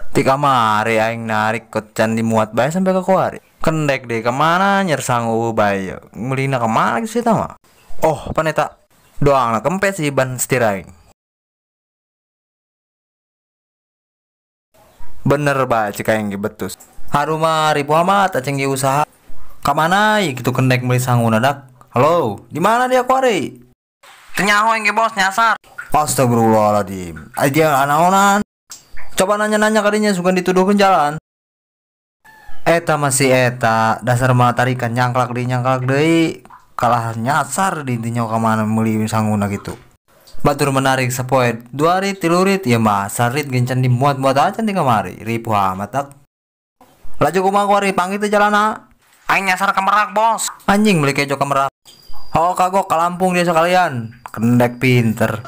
Di kamari aing narik kocan dimuat bae sampai ke kuari. Kendek deh kemana nyersang bae. Melina kemana sih tama? Oh, paneta. Doang lah kempes sih ban setir aing. Bener bae cek aing ge betus. Haruma ribu amat aceng ge usaha. Kamana ya gitu kendek beli sangun dak. Halo, di mana dia kuari? Tenyaho yang bos nyasar. Astagfirullahaladzim. Aja anaonan. Coba nanya-nanya kadinya suka dituduhkan jalan. Eta masih eta dasar mah tarikan nyangklak deui kalah nyasar di intinya ka mana meuli sanguna gitu. Batur menarik sepoe 2 rit 3 rit ya mah sarit gencan dimuat-muat aja di kamari ribu amat tak. Laju kumaha kuari panggil teh jalana. Aing nyasar ke Merak bos. Anjing beli kejo ke Merak. Oh kagok ke Lampung dia sekalian. Kendek pinter.